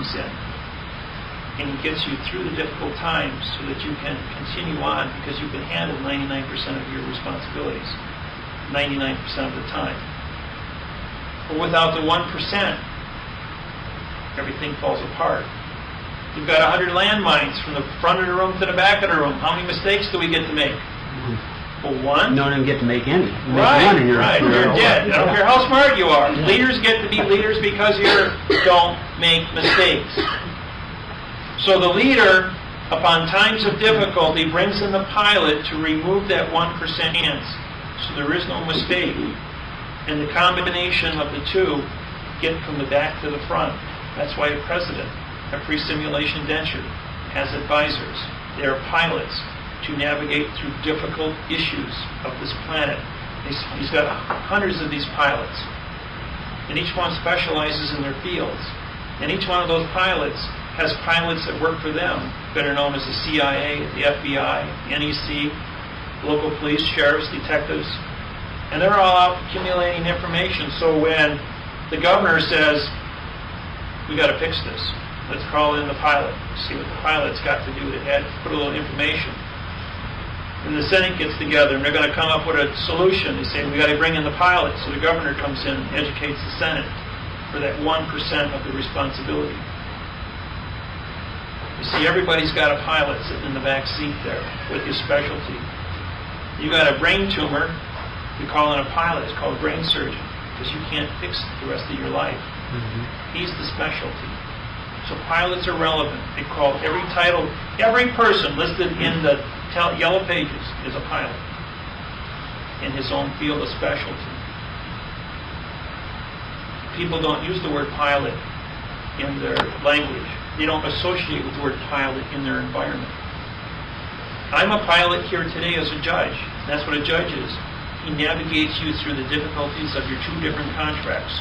comes in. And he gets you through the difficult times so that you can continue on because you can handle 99% of your responsibilities, 99% of the time. But without the 1%, everything falls apart. You've got 100 landmines from the front of the room to the back of the room. How many mistakes do we get to make? Well, one. No, don't get to make any. Right, you're dead. I don't care how smart you are. Leaders get to be leaders because you don't make mistakes. So the leader, upon times of difficulty, brings in the pilot to remove that 1% chance. So there is no mistake. And the combination of the two get from the back to the front. That's why a president, a pre-simulation denture, has advisors. They are pilots to navigate through difficult issues of this planet. He's got hundreds of these pilots. And each one specializes in their fields. And each one of those pilots has pilots that work for them, better known as the CIA, the FBI, NEC, local police, sheriffs, detectives. And they're all out accumulating information. So when the governor says, we got to fix this, let's call in the pilot, see what the pilot's got to do to put a little information. And the Senate gets together and they're going to come up with a solution. They say, we got to bring in the pilot. So the governor comes in and educates the Senate for that 1% of the responsibility. You see, everybody's got a pilot sitting in the back seat there with his specialty. You got a brain tumor, you call in a pilot. It's called a brain surgeon because you can't fix it the rest of your life. He's the specialty. So pilots are relevant. They call every title, every person listed in the yellow pages is a pilot in his own field of specialty. People don't use the word pilot in their language. They don't associate with the word pilot in their environment. I'm a pilot here today as a judge. That's what a judge is. He navigates you through the difficulties of your two different contracts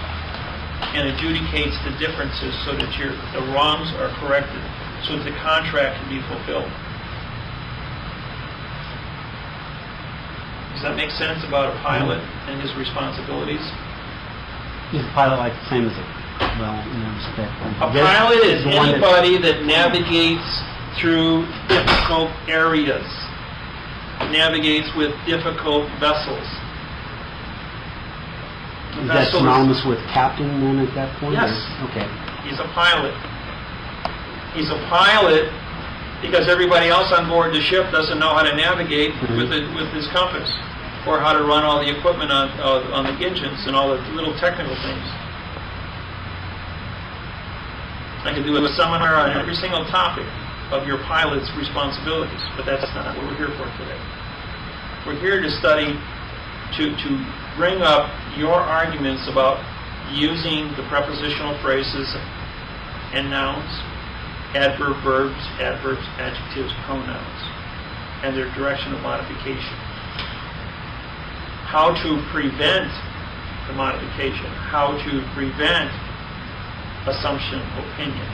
and adjudicates the differences so that the wrongs are corrected, so that the contract can be fulfilled. Does that make sense about a pilot and his responsibilities? Is a pilot like the same as in respect? A pilot is anybody that navigates through difficult areas, navigates with difficult vessels. Is that synonymous with captain then at that point? Yes. Okay. He's a pilot. He's a pilot because everybody else on board the ship doesn't know how to navigate with his compass, or how to run all the equipment on the engines and all the little technical things. I could do a seminar on every single topic of your pilot's responsibilities, but that's not what we're here for today. We're here to study, to bring up your arguments about using the prepositional phrases and nouns, adverb verbs, adverbs, adjectives, pronouns, and their direction of modification. How to prevent the modification, how to prevent assumption, opinion.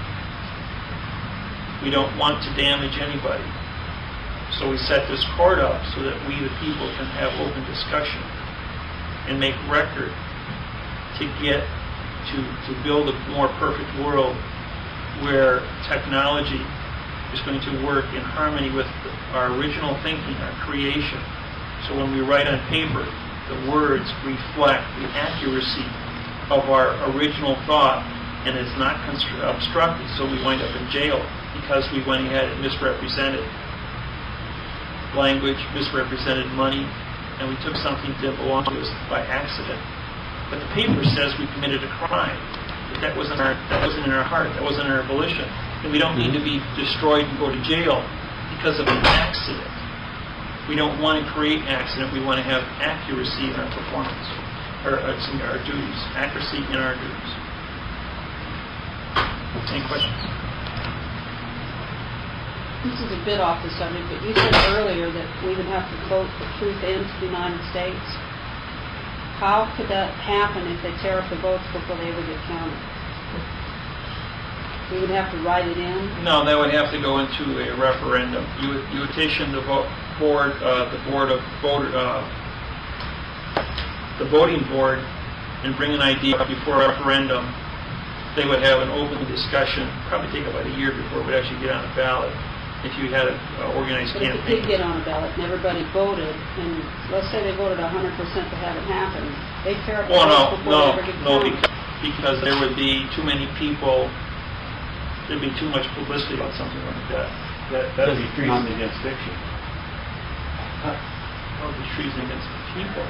We don't want to damage anybody. So we set this court up so that we, the people, can have open discussion and make record to build a more perfect world where technology is going to work in harmony with our original thinking, our creation. So when we write on paper, the words reflect the accuracy of our original thought, and it's not obstructed, so we wind up in jail because we went ahead and misrepresented language, misrepresented money, and we took something that belonged to us by accident. But the paper says we committed a crime. But that wasn't in our heart, that wasn't in our volition. And we don't need to be destroyed and go to jail because of an accident. We don't want to create accident, we want to have accuracy in our performance, or in our duties, accuracy in our duties. Any questions? This is a bit off the subject, but you said earlier that we would have to vote the truth into the United States. How could that happen if they tear up the votes before they ever get counted? We would have to write it in? No, that would have to go into a referendum. You would petition the voting board, and bring an idea before a referendum they would have an open discussion, probably take about a year before it would actually get on the ballot, if you had an organized But if it campaign. did get on a ballot and everybody voted, and let's say they voted 100% to have it happen, they tear up the Well, votes before they ever get no, counted. because there would be too many people, there'd be too much publicity about something like that. That'd be treason against fiction. That would be treason against the people.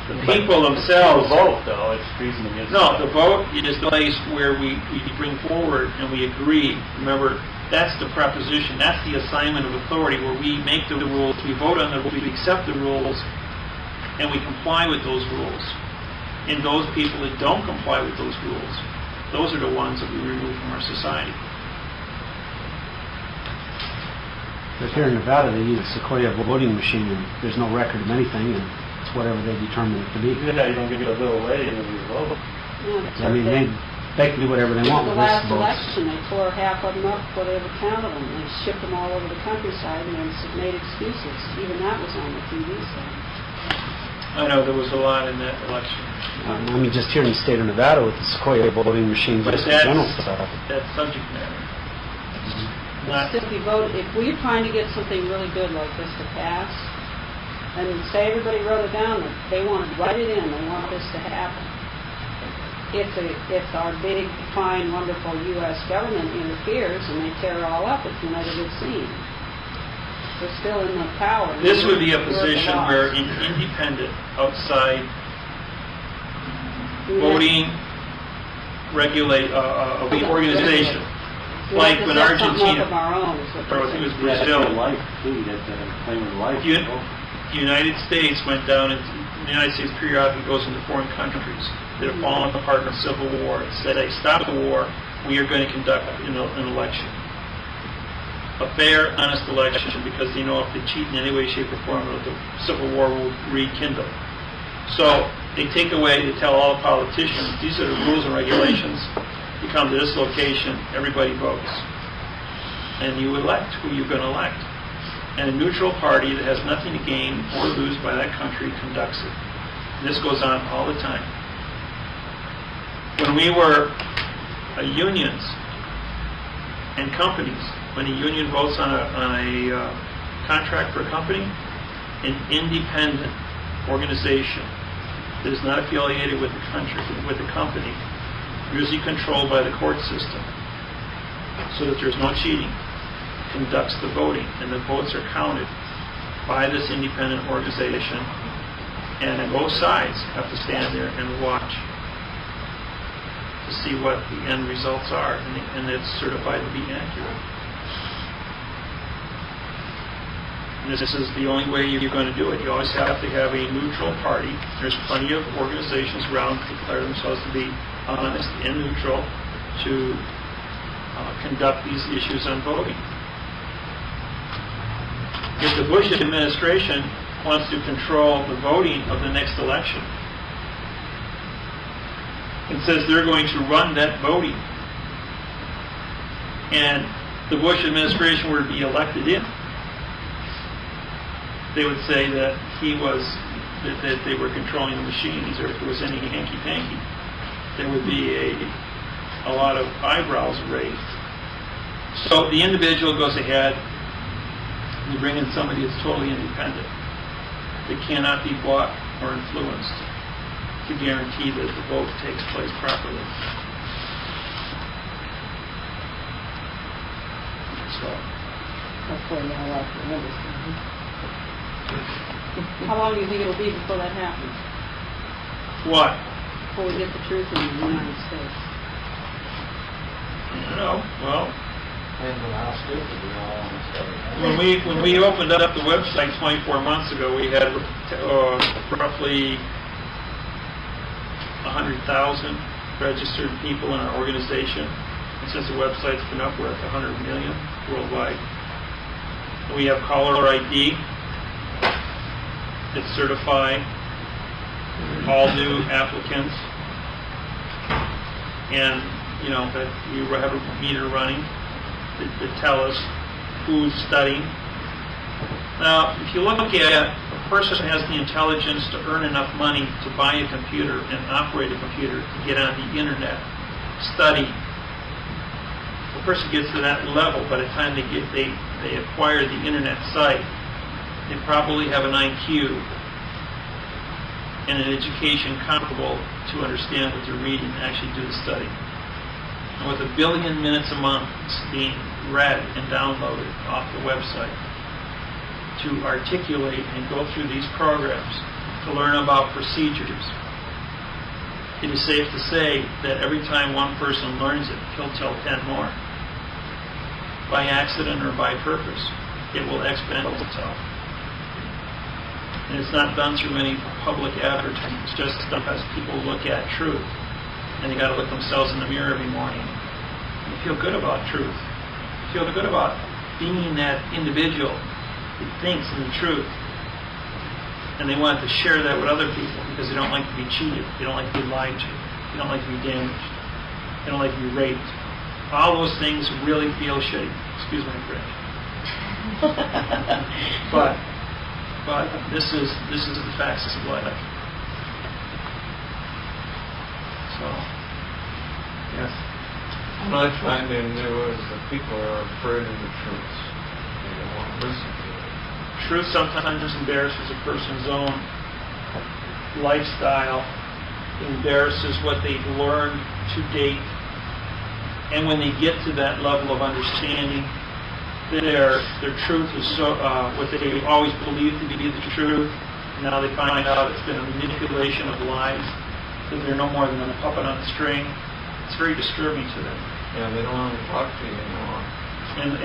The people themselves. The vote, though, it's treason against... No, the vote is the place where we bring forward and we agree. Remember, that's the proposition, that's the assignment of authority, where we make the rules, we vote on the rules, we accept the rules, and we comply with those rules. And those people that don't comply with those rules, those are the ones that we remove from our society. But here in Nevada, they use a Sequoia voting machine, and there's no record of anything, and it's whatever they determine it to be. Yeah, you don't give it a little way and you vote. Yeah, that's I mean, what they can do whatever they want The with this last vote. election, they tore half of them up before they ever counted them. They shipped them all over the countryside and then made excuses. Even that was on the TV set. I know there was a lot in that election. I mean, just here in the state of Nevada with the Sequoia voting machine, But just the general stuff. that's subject matter. Not, Still, if we're trying to get something really good like this to pass, and say everybody wrote it down, that they want to write it in, they want this to happen. If our big, fine, wonderful U.S. government interferes and they tear it all up, it's another good scene. They're still in the power. this would be a We're the position laws. where an independent, outside We have- voting organization, we like have to when set something Argentina, up of our own, is what or I they're think it was saying. Yeah, that's Brazil, your life, too, you have to claim your life. the United States went down into, the United States periodically goes into foreign countries that have fallen apart in a civil war and said, hey, stop the war, we are going to conduct an election. A fair, honest election, because they know if they cheat in any way, shape, or form, the Civil War will rekindle. So they take away, they tell all the politicians, these are the rules and regulations. You come to this location, everybody votes. And you elect who you're going to elect. And a neutral party that has nothing to gain or lose by that country conducts it. And this goes on all the time. When we were unions and companies, when a union votes on a contract for a company, an independent organization that is not affiliated with the country, with the company, usually controlled by the court system, so that there's no cheating, conducts the voting, and the votes are counted by this independent organization, and both sides have to stand there and watch to see what the end results are, and it's certified to be accurate. And this is the only way you're going to do it. You always have to have a neutral party. There's plenty of organizations around that declare themselves to be honest and neutral to conduct these issues on voting. If the Bush administration wants to control the voting of the next election, and says they're going to run that voting, and the Bush administration were to be elected in, they would say that that they were controlling the machines, or if there was any hanky-panky, there would be a lot of eyebrows raised. So the individual goes ahead, and you bring in somebody that's totally independent, that cannot be bought or influenced, to guarantee that the vote takes place properly. So, That's why I like to remember something. How long do you think it'll be before that happens? what? Before we get the truth in the United States? I don't know. Well, Depends on how stupid we all want to stay. when we opened up the website 24 months ago, we had roughly 100,000 registered people in our organization. And since the website's been up, we're at 100 million worldwide. We have caller ID that certify all new applicants, and that we have a meter running that tell us who's studying. Now, if you look at a person who has the intelligence to earn enough money to buy a computer and operate a computer to get on the internet, study. The person gets to that level, by the time they acquire the internet site, they probably have an IQ and an education comparable to understand what they're reading and actually do the study. And with 1 billion minutes a month being read and downloaded off the website, to articulate and go through these programs, to learn about procedures, it is safe to say that every time one person learns it, he'll tell 10 more. By accident or by purpose, it will expand itself. And it's not done through any public advertising. It's just done because people look at truth. And they got to look themselves in the mirror every morning. And feel good about truth. Feel good about being that individual who thinks in the truth. And they want to share that with other people because they don't like to be cheated. They don't like to be lied to. They don't like to be damaged. They don't like to be raped. All those things really feel shitty. Excuse my French. But this is the facts of life. So, yes. What I find in there is that people are afraid of the truth. They don't want to listen to it. Truth sometimes embarrasses a person's own lifestyle, embarrasses what they've learned to date, and when they get to that level of understanding, their truth is so what they always believed to be the truth. Now they find out it's been a manipulation of lies, that they're no more than a puppet on a string. It's very disturbing to them. Yeah, they don't want to talk to you anymore.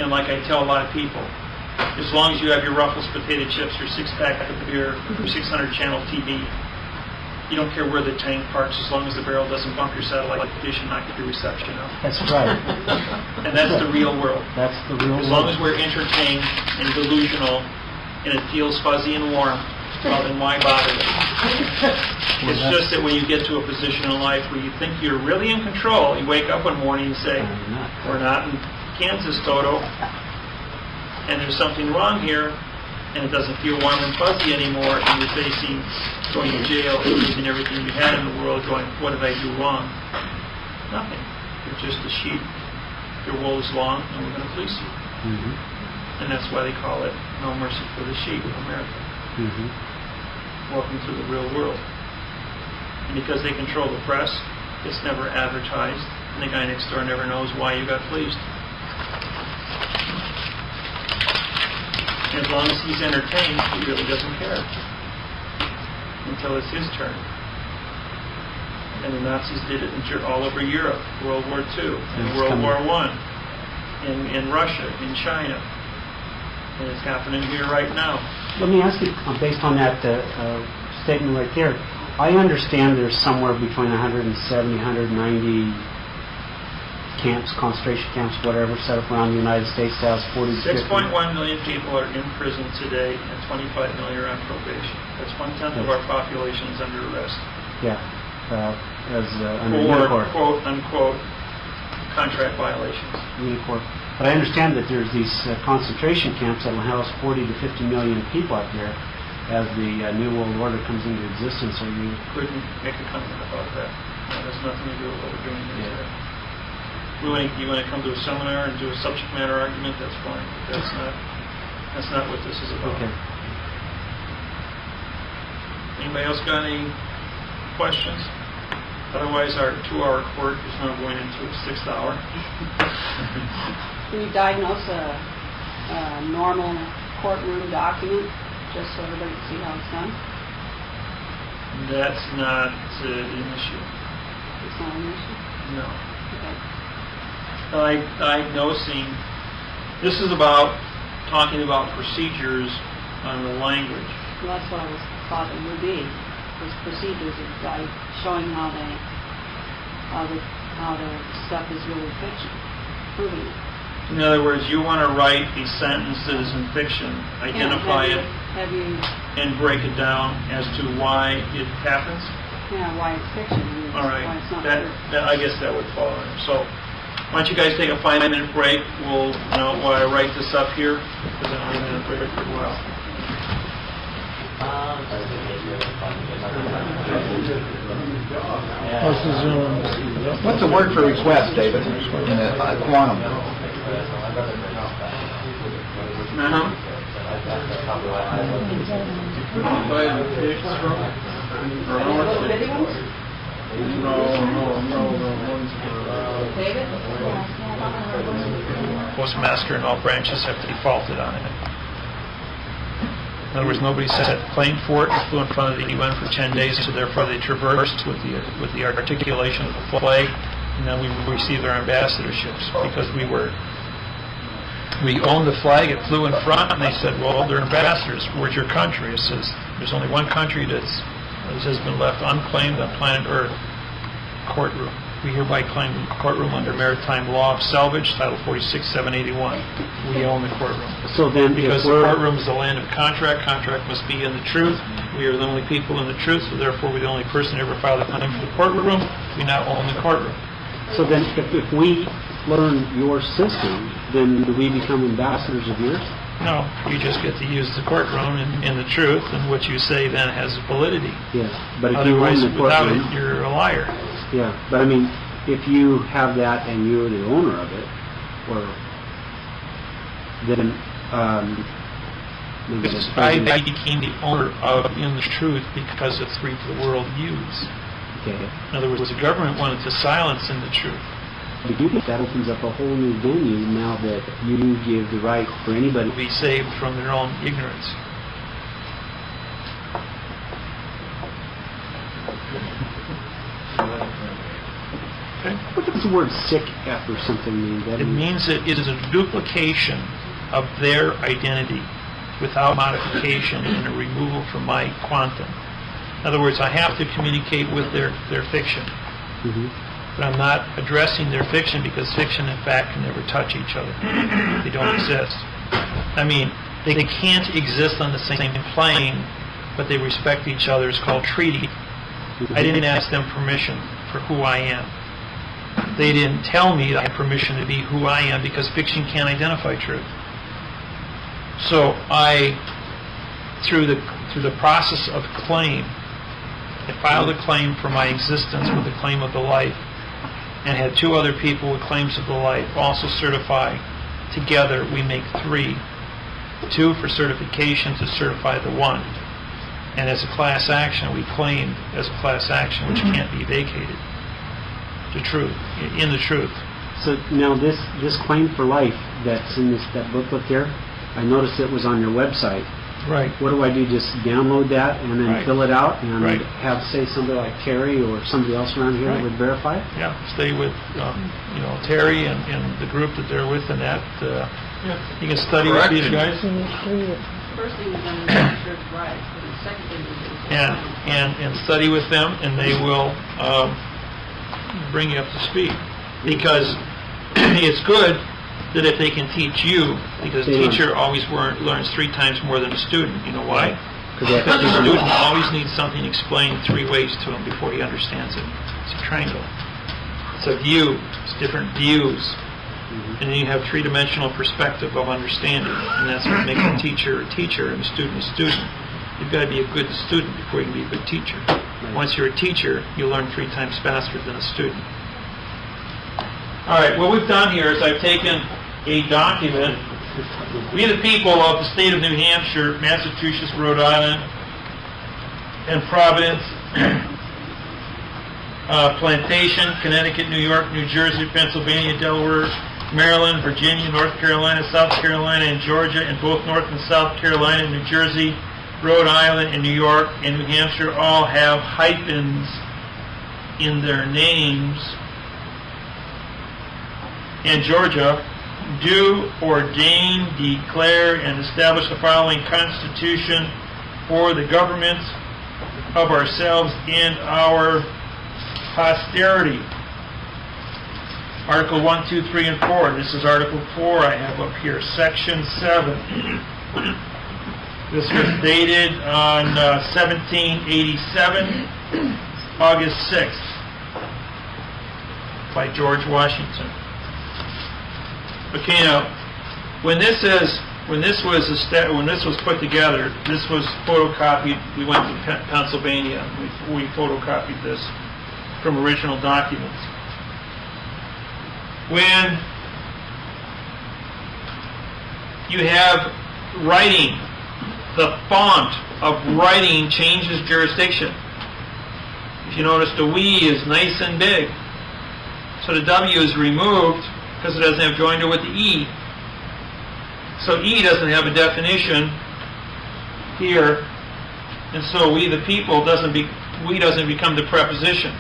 And like I tell a lot of people, as long as you have your Ruffles potato chips, your 6-pack of beer, your 600-channel TV, you don't care where the tank parks, as long as the barrel doesn't bump your satellite dish and knock your reception out. That's right. And that's the real world. That's the real world. As long as we're entertained and delusional, and it feels fuzzy and warm, well, then why bother? It's just that when you get to a position in life where you think you're really in control, you wake up one morning and say, we're not in Kansas, Toto, and there's something wrong here, and it doesn't feel warm and fuzzy anymore, and you're facing going to jail and losing everything you had in the world, going, what did I do wrong? Nothing. You're just a sheep. Your wool is long, and we're going to fleece you. Mm-hmm. And that's why they call it No Mercy for the Sheep of America. Mm-hmm. Welcome to the real world. And because they control the press, it's never advertised, and the guy next door never knows why you got fleeced. As long as he's entertained, he really doesn't care. Until it's his turn. And the Nazis did it all over Europe, World War II, and World War I, in Russia, in China. And it's happening here right now. Let me ask you, based on that statement right there, I understand there's somewhere between 170, 190 camps, concentration camps, whatever, set up around the United States that has 40 to 50. 6.1 million people are in prison today, and 25 million are on probation. That's 1/10 of our population is under arrest. Yeah, as under or Unicorp. quote unquote contract violations. Unicorp. But I understand that there's these concentration camps that will house 40 to 50 million people out there as the New World Order comes into existence. Or you couldn't make a comment about that. That has nothing to do with what we're doing here today. You want to come to a seminar and do a subject matter argument, that's fine. But that's not what this is about. Okay. Anybody else got any questions? Otherwise, our 2-hour court is now going into its 6th hour. Can you diagnose a normal courtroom document, just so everybody can see how it's done? That's not an issue. It's not an issue? No. Okay. Diagnosing, this is about talking about procedures on the language. Well, that's what I thought it would be, was procedures of like showing how the stuff is really fiction, proving it. In other words, you want to write a sentence that is in fiction, identify it, and break it down as to why it happens. Yeah, why it's fiction. All right, why it's not that I guess that would fall in. So, why don't you guys take a 5-minute break? We'll, while I write this up here, because I'm going to break for a while. What's the word for request, David, in a quantum? Little bitty ones? David? Postmaster and all branches have defaulted on it. In other words, nobody set claim for it, flew in front of the UN for 10 days, so therefore they traversed with the articulation of the flag, and then we received our ambassadorships because we owned the flag, it flew in front, and they said, well, they're ambassadors, where's your country? It says, there's only one country that has been left unclaimed on planet Earth, courtroom. We hereby claim the courtroom under maritime law of salvage, Title 46, 781. We own the courtroom. So then, Because the courtroom is the land of contract, contract must be in the truth. We are the only people in the truth, so therefore we're the only person to ever filed a claim for the courtroom. We now own the courtroom. So then, if we learn your system, then do we become ambassadors of yours? No, you just get to use the courtroom in the truth, and what you say then has validity. Yes, but if you own Otherwise, the without courtroom, it, you're a liar. yeah. But I mean, if you have that and you're the owner of it, or then maybe Because that's I became the owner of in the truth because it's free for the world to use. okay. In other words, the government wanted to silence in the truth. But you think that opens up a whole new venue now that you give the right for anybody. To be saved from their own ignorance. Okay? What does the word sick F or something mean? That It means that it is a duplication of their identity without modification and a removal from my quantum. In other words, I have to communicate with their fiction. Mhm. But I'm not addressing their fiction because fiction, in fact, can never touch each other. They don't exist. I mean, they can't exist on the same plane, but they respect each other. It's called treaty. I didn't ask them permission for who I am. They didn't tell me I had permission to be who I am because fiction can't identify truth. So I, through the process of claim, I filed a claim for my existence with the claim of the life, and had two other people with claims of the life also certify. Together we make three. Two for certification to certify the one. And as a class action, we claimed as a class action which can't be vacated. The truth, in the truth. So now this claim for life that's in that booklet there, I noticed it was on your website. Right. What do I do? Just download that and then Right. fill it out and Right. have, say, somebody like Terry or somebody else around here that Right. would verify it? Yeah, stay with Terry and the group that they're with, and that you can study with these guys. First thing is going to make sure it's right, but the second thing is and study with them, and they will bring you up to speed. Because it's good that if they can teach you, because a teacher always learns 3 times more than a student. You know why? Because the student always needs something explained 3 ways to him before he understands it. It's a triangle. It's a view. It's different views. And then you have 3-dimensional perspective of understanding, and that's what makes a teacher and a student. You've got to be a good student before you can be a good teacher. Once you're a teacher, you learn 3 times faster than a student. All right, what we've done here is I've taken a document. We the people of the state of New Hampshire, Massachusetts, Rhode Island, and Providence, Plantation, Connecticut, New York, New Jersey, Pennsylvania, Delaware, Maryland, Virginia, North Carolina, South Carolina, and Georgia, and both North and South Carolina, New Jersey, Rhode Island, and New York, and New Hampshire all have hyphens in their names. And Georgia, do ordain, declare, and establish the following Constitution for the government of ourselves and our posterity. Article 1, 2, 3, and 4. This is Article 4 I have up here, Section 7. This was dated on 1787, August 6th, by George Washington. Okay, now, when this is when this was put together, this was photocopied. We went to Pennsylvania. We photocopied this from original documents. When you have writing, the font of writing changes jurisdiction. If you notice, the "we" is nice and big. So the W is removed because it doesn't have joinder with the E. So E doesn't have a definition here, and so "we the people" doesn't become the preposition.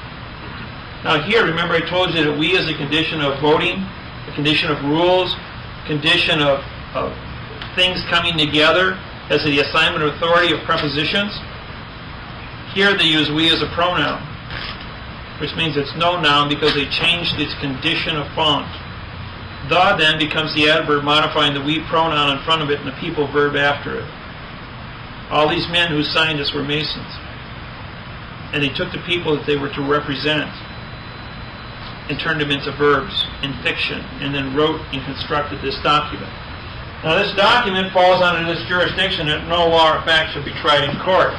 Now here, remember I told you that "we" is a condition of voting, a condition of rules, condition of things coming together as the assignment of authority of prepositions. Here they use "we" as a pronoun, which means it's no noun because they changed its condition of font. The then becomes the adverb modifying the "we" pronoun in front of it and the people verb after it. All these men who signed this were Masons. And they took the people that they were to represent and turned them into verbs in fiction, and then wrote and constructed this document. Now this document falls under this jurisdiction that no law or fact should be tried in court.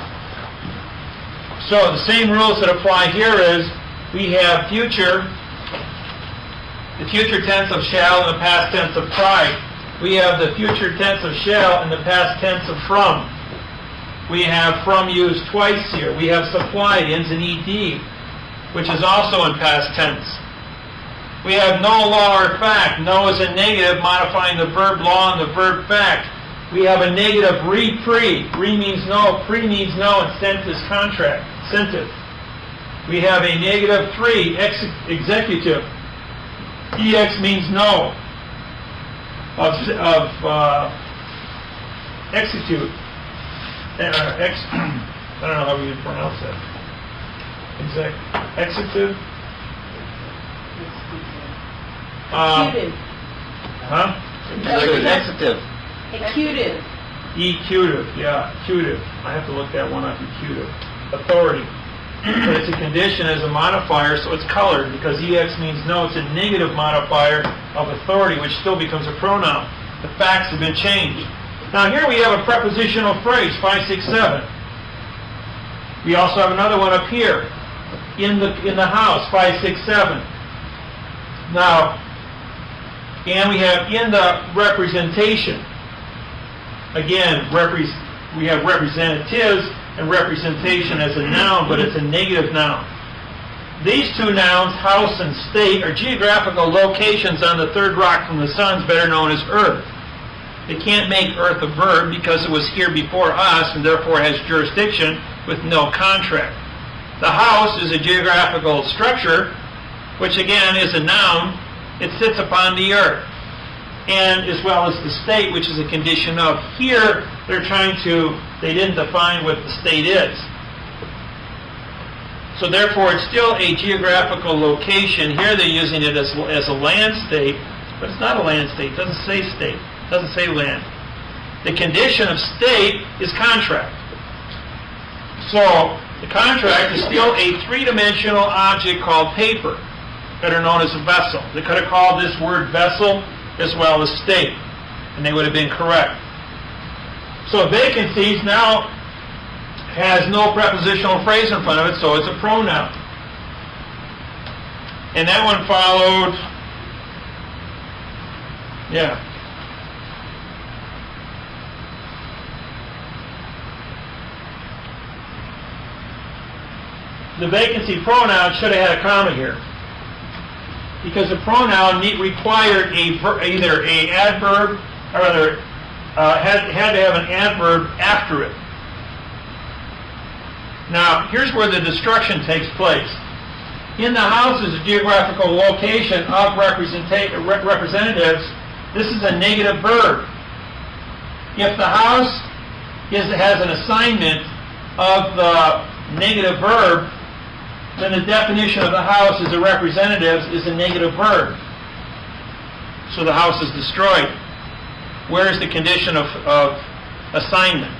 So the same rules that apply here is we have the future tense of shall and the past tense of tried. We have the future tense of shall and the past tense of from. We have from used twice here. We have supplied, ends in ed, which is also in past tense. We have no law or fact. No is a negative modifying the verb law and the verb fact. We have a negative pre. Re means no, pre means no, and sent is contract, sentive. We have a negative 3, executive. EX means no, of execute. I don't know how we would pronounce that. Executive. Executive. Huh? Executive. Executive. Ecutive, yeah, ecutive. I have to look that one up, ecutive. Authority. But it's a condition as a modifier, so it's colored because EX means no. It's a negative modifier of authority, which still becomes a pronoun. The facts have been changed. Now here we have a prepositional phrase, 5, 6, 7. We also have another one up here, in the house, 5, 6, 7. Now, and we have in the representation. Again, we have representatives and representation as a noun, but it's a negative noun. These two nouns, house and state, are geographical locations on the third rock from the sun, better known as Earth. They can't make Earth a verb because it was here before us and therefore has jurisdiction with no contract. The house is a geographical structure, which again is a noun. It sits upon the earth. And as well as the state, which is a condition of. Here, they didn't define what the state is. So therefore, it's still a geographical location. Here they're using it as a land state, but it's not a land state. It doesn't say state. It doesn't say land. The condition of state is contract. So the contract is still a three-dimensional object called paper, better known as a vessel. They could have called this word vessel as well as state, and they would have been correct. So vacancies now has no prepositional phrase in front of it, so it's a pronoun. And that one followed, yeah. The vacancy pronoun should have had a comma here, because the pronoun required either an adverb, or rather, had to have an adverb after it. Now, here's where the destruction takes place. In the house is a geographical location of representatives. This is a negative verb. If the house has an assignment of the negative verb, then the definition of the house as a representative is a negative verb. So the house is destroyed. Where is the condition of assignment?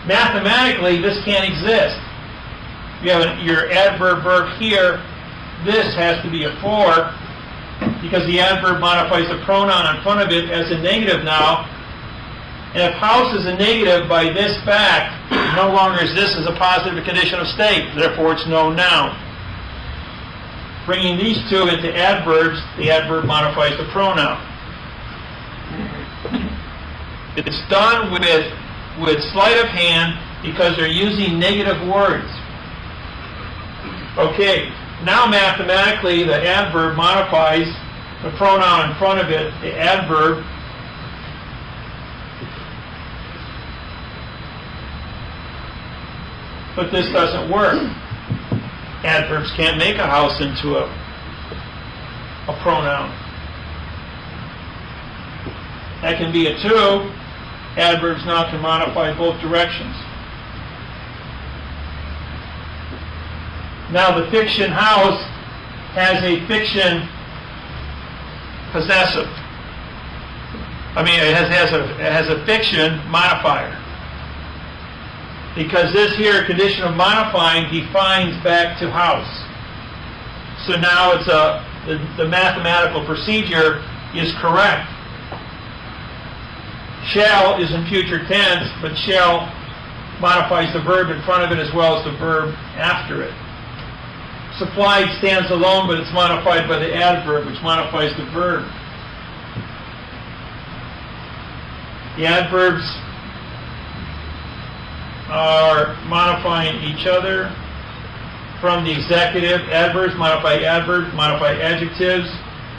Mathematically, this can't exist. You have your adverb verb here. This has to be a 4. because the adverb modifies the pronoun in front of it as a negative now. And if house is a negative by this fact, no longer is this as a positive condition of state, therefore it's no noun. Bringing these two into adverbs, the adverb modifies the pronoun. It's done with sleight of hand because they're using negative words. Okay, now mathematically the adverb modifies the pronoun in front of it, the adverb. But this doesn't work. Adverbs can't make a house into a pronoun. That can be a 2. Adverbs now can modify both directions. Now the fiction house has a fiction possessive. I mean, it has a fiction modifier. Because this here condition of modifying defines back to house. So now it's the mathematical procedure is correct. Shall is in future tense, but shall modifies the verb in front of it as well as the verb after it. Supplied stands alone, but it's modified by the adverb, which modifies the verb. The adverbs are modifying each other from the executive. Adverbs modify adjectives.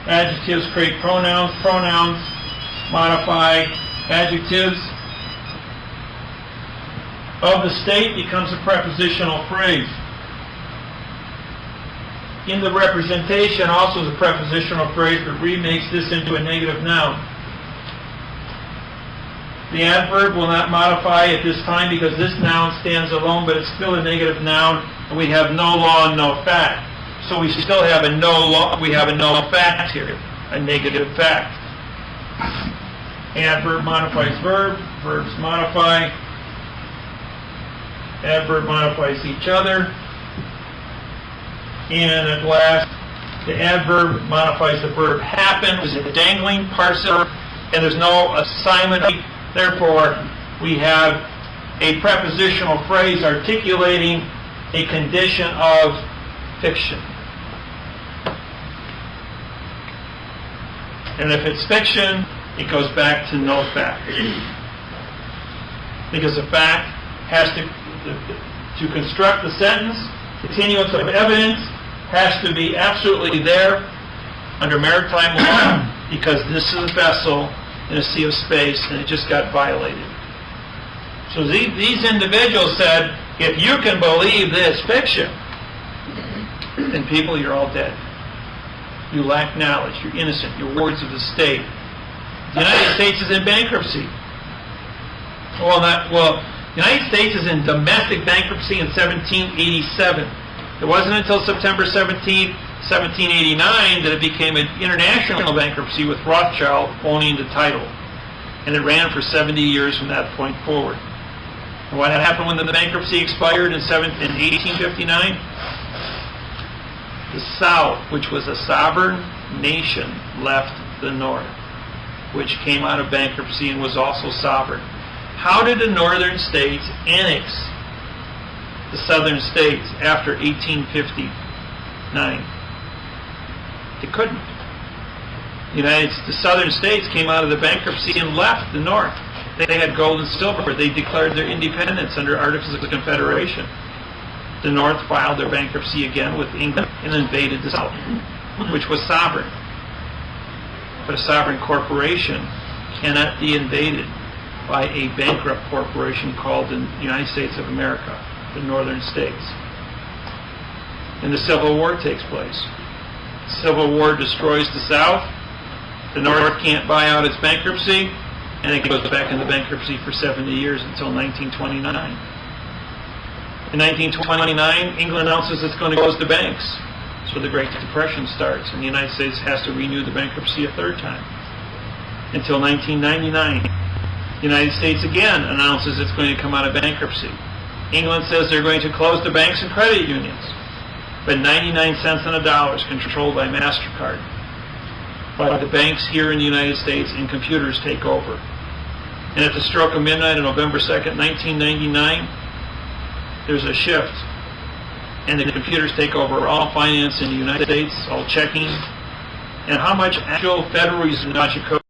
Adjectives create pronouns. Pronouns modify adjectives. Of the state becomes a prepositional phrase. In the representation also is a prepositional phrase, but remakes this into a negative noun. The adverb will not modify at this time because this noun stands alone, but it's still a negative noun, and we have no law and no fact. So we still have a no law, we have a no fact here, a negative fact. Adverb modifies verb, verbs modify, adverb modifies each other, and at last, the adverb modifies the verb happen, is a dangling parser, and there's no assignment. Therefore, we have a prepositional phrase articulating a condition of fiction. And if it's fiction, it goes back to no fact. Because the fact has to construct the sentence, continuance of evidence has to be absolutely there under maritime law because this is a vessel in a sea of space and it just got violated. So these individuals said, if you can believe this fiction, then people, you're all dead. You lack knowledge, you're innocent, you're wards of the state. The United States is in bankruptcy. The United States is in domestic bankruptcy in 1787. It wasn't until September 17, 1789 that it became an international bankruptcy with Rothschild owning the title. And it ran for 70 years from that point forward. And what happened when the bankruptcy expired in 1859? The South, which was a sovereign nation, left the North, which came out of bankruptcy and was also sovereign. How did the northern states annex the southern states after 1859? They couldn't. The southern states came out of the bankruptcy and left the north. They had gold and silver. They declared their independence under Articles of Confederation. The north filed their bankruptcy again with England and invaded the south, which was sovereign. But a sovereign corporation cannot be invaded by a bankrupt corporation called the United States of America, the northern states. And the Civil War takes place. The Civil War destroys the South. The North can't buy out its bankruptcy, and it goes back into bankruptcy for 70 years until 1929. In 1929, England announces it's going to close the banks. So the Great Depression starts, and the United States has to renew the bankruptcy a third time. Until 1999, the United States again announces it's going to come out of bankruptcy. England says they're going to close the banks and credit unions, but 99 cents on a dollar is controlled by MasterCard. by the banks here in the United States, and computers take over. And at the stroke of midnight on November 2nd, 1999, there's a shift, and the computers take over all finance in the United States, all checking, and how much actual Federal Reserve